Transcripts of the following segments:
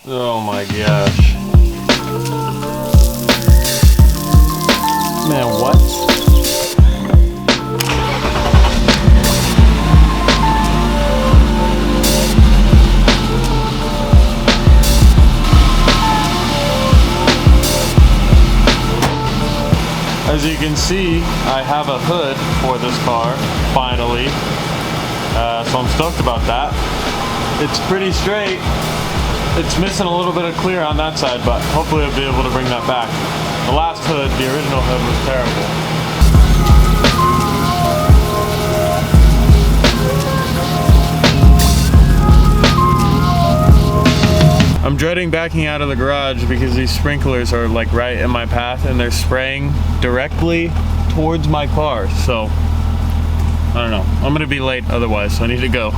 Oh my gosh. Man, what? As you can see, I have a hood for this car, finally. So I'm stoked about that. It's pretty straight. It's missing a little bit of clear on that side, but hopefully I'll be able to bring that back. The last hood, the original hood, was terrible. I'm dreading backing out of the garage because these sprinklers are like right in my path and they're spraying directly towards my car. So I don't know. I'm gonna be late otherwise, so I need to go.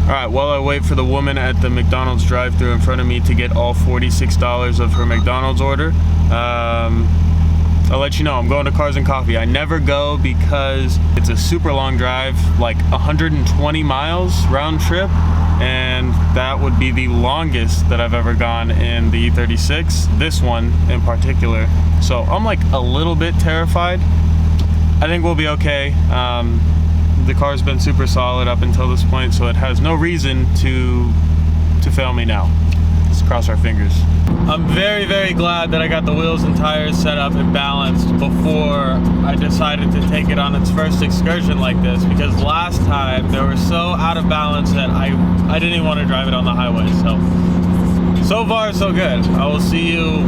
All right, while I wait for the woman at the McDonald's drive-thru in front of me to get all $46 of her McDonald's order, I'll let you know I'm going to Cars and Coffee. I never go because it's a super long drive, like 120 miles round trip, and that would be the longest that I've ever gone in the E36, this one in particular. So I'm like a little bit terrified. I think we'll be okay. The car's been super solid up until this point, so it has no reason to fail me now. Let's cross our fingers. I'm very, very glad that I got the wheels and tires set up and balanced before I decided to take it on its first excursion like this, because last time they were so out of balance that I didn't even want to drive it on the highway. So far so good. I will see you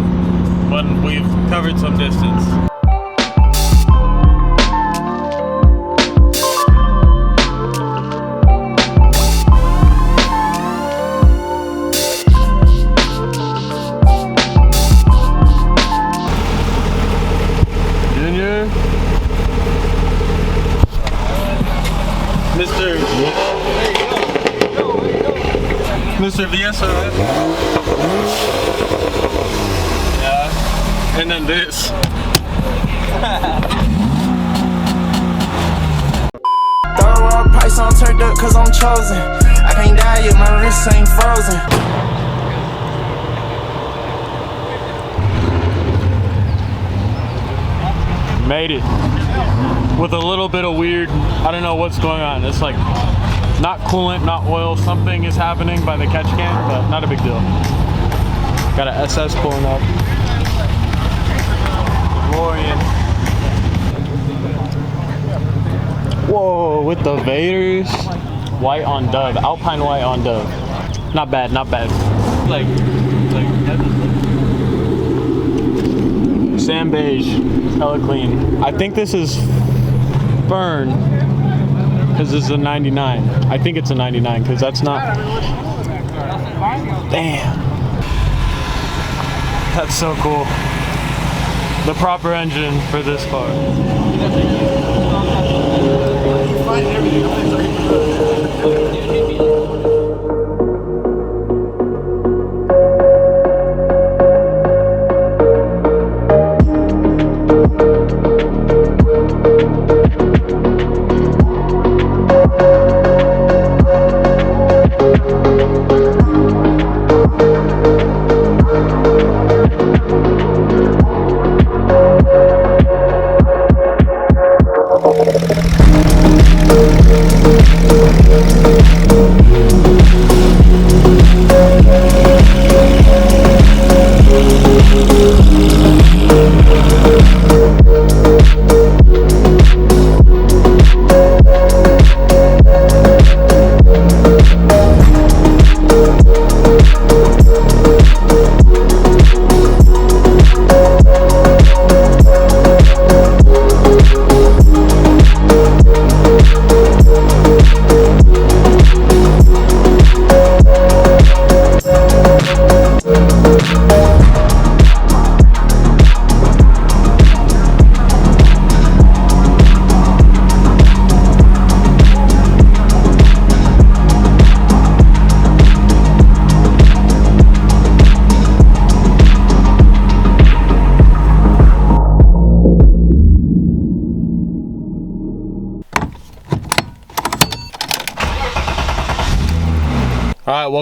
when we've covered some distance. Mr. VSRF. Yeah. And then this. Throw up price on turned up cause I'm chosen. I can't die yet, my wrists ain't frozen. Made it. With a little bit of weird, I don't know what's going on. It's like not coolant, not oil. Something is happening by the catch can, but not a big deal. Got an SS pulling up. DeLorean. Whoa, with the Vaders. White on Dove. Alpine white on Dove. Not bad, not bad. Like sand beige. Hella clean. I think this is Fern. Because this is a 99. I think it's a 99 because that's not. Damn. That's so cool. The proper engine for this car.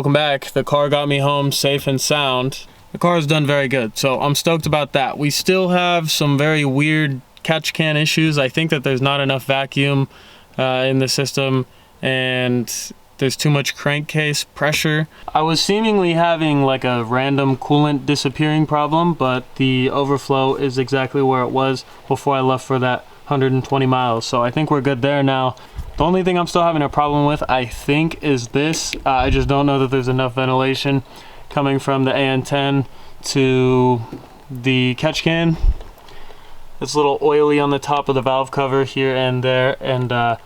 welcome back. The car got me home safe and sound. The car has done very good, so I'm stoked about that. We still have some very weird catch can issues. I think that there's not enough vacuum in the system, and there's too much crankcase pressure. I was seemingly having like a random coolant disappearing problem, but the overflow is exactly where it was before I left for that 120 miles. So I think we're good there now. The only thing I'm still having a problem with, I think, is this. I just don't know that there's enough ventilation coming from the AN10 to the catch can. It's a little oily on the top of the valve cover here and there, and I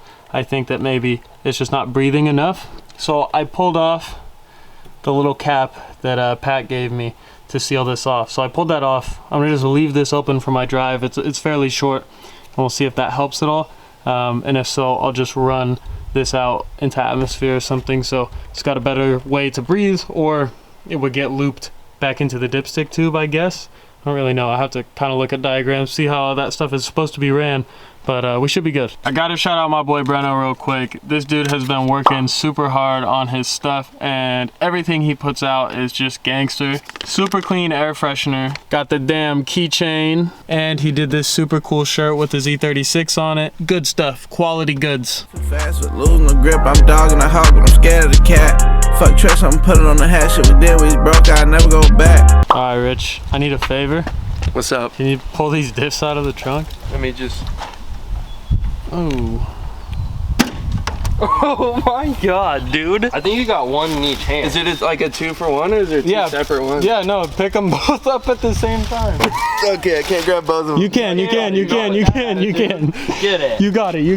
think that maybe it's just not breathing enough. So I pulled off the little cap that Pat gave me to seal this off. So I pulled that off. I'm gonna just leave this open for my drive. It's fairly short, and we'll see if that helps at all. And if so, I'll just run this out into atmosphere or something, so it's got a better way to breathe, or it would get looped back into the dipstick tube, I guess. I don't really know. I have to kind of look at diagrams, see how that stuff is supposed to be ran, but we should be good. I gotta shout out my boy Breno real quick. This dude has been working super hard on his stuff, and everything he puts out is just gangster. Super clean air freshener. Got the damn keychain, and he did this super cool shirt with his E36 on it. Good stuff, quality goods. Fast with losing the grip, I'm dogging the hawk, but I'm scared of the cat. Fuck tricks, I'm putting on the hat. Shit we did, we broke, I never go back. All right, Rich, I need a favor. What's up? Can you pull these diffs out of the trunk? Let me just... Oh. Oh my god, dude. I think you got one in each hand. Is it like a 2-for-1 or is there two separate ones? Yeah, no, pick them both up at the same time. Okay, I can't grab both of them. You can. Get it. You got it.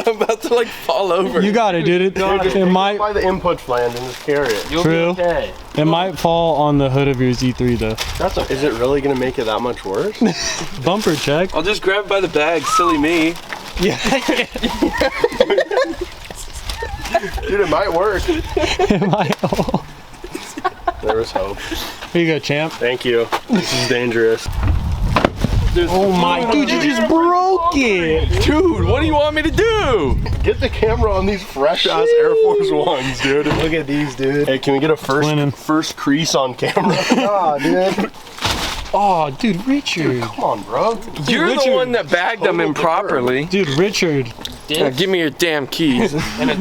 I'm about to like fall over. You got it, dude. It might. By the input flange and just carry it. You'll True. be okay. It might fall on the hood of your Z3 though. That's okay. Is it really gonna make it that much worse? Bumper check. I'll just grab it by the bag, silly me. Yeah. Dude, it might work. It might. Oh. There was hope. Here you go, champ. Thank you. This is dangerous. Oh my, dude, you just broke it. Dude, what do you want me to do? Get the camera on these fresh ass Air Force Ones, dude. Look at these, dude. Hey, can we get a first crease on camera? Dude. Oh, dude, Richard. Come on, bro. You're Richard. the one that bagged them improperly. Dude, Richard. Now, give me your damn keys. And it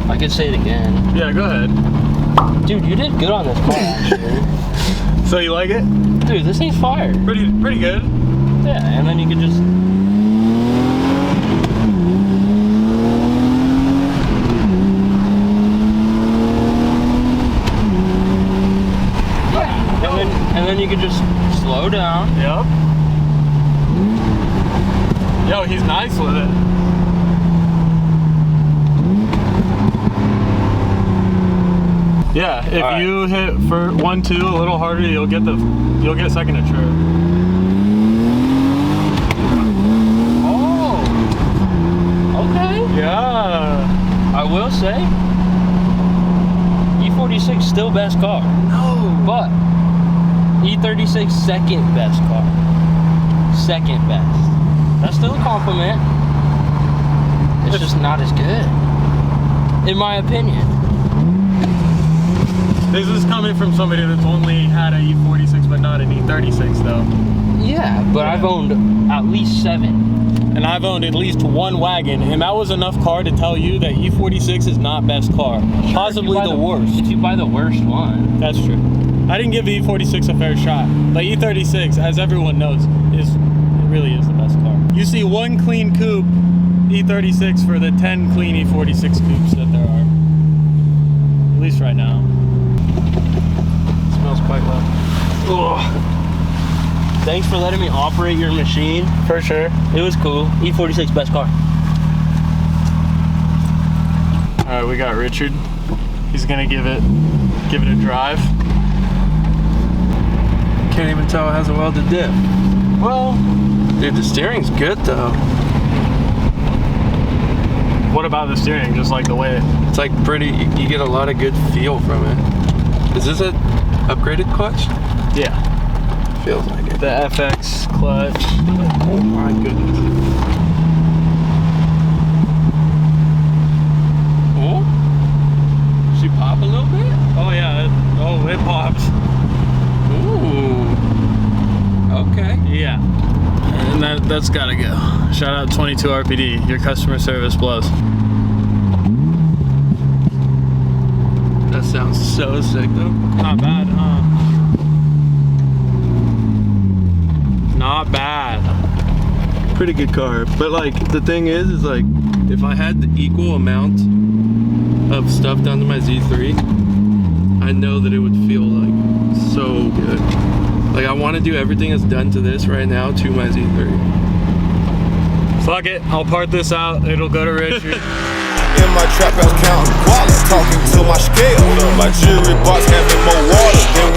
I could say it again. Yeah, go ahead. Dude, you did good on this car, actually. So you like it? Dude, this thing's fire. Pretty good. Yeah, and then you can just... Yeah, and then you can just slow down. Yep. Yo, he's nice with it. Yeah, if you hit for 1-2 a little harder, you'll get second to trip. Oh, okay. Yeah. I will say, E46 still best car. No. But E36 second best car. Second best. That's still a compliment. It's just not as good, in my opinion. This is coming from somebody that's only had an E46 but not an E36 though. Yeah, but I've owned at least 7. And I've owned at least 1 wagon, and that was enough car to tell you that E46 is not best car. Sure, possibly the worst. If you buy the worst one. That's true. I didn't give the E46 a fair shot, but E36, as everyone knows, really is the best car. You see 1 clean coupe E36 for the 10 clean E46 coupes that there are. At least right now. smells quite well. Ugh. Thanks for letting me operate your machine. For sure. It was cool. E46 best car. All right, we got Richard. He's gonna give it a drive. Can't even tell it has a welded diff. Well, Dude, the steering's good though. what about the steering? Just like the way It's like pretty, you get a lot of good feel from it. Is this a upgraded clutch? Yeah. Feels like it. The FX clutch. Oh my goodness. Oh? She pop a little bit? Oh yeah. It pops. Ooh. Okay. Yeah. And that's gotta go. Shout out 22 RPD. Your customer service blows. That sounds so sick though. Not bad, huh? Not bad. Pretty good car. But like the thing is like if I had the equal amount of stuff done to my Z3, I know that it would feel like so good. Like I want to do everything that's done to this right now to my Z3. Fuck it. I'll part this out. It'll go to Richard. In my trap house counting quality, talking to my scale. My jewelry box having more water than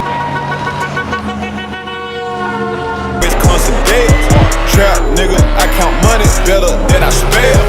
it's constant days. Trap nigga, I count money better than I spell.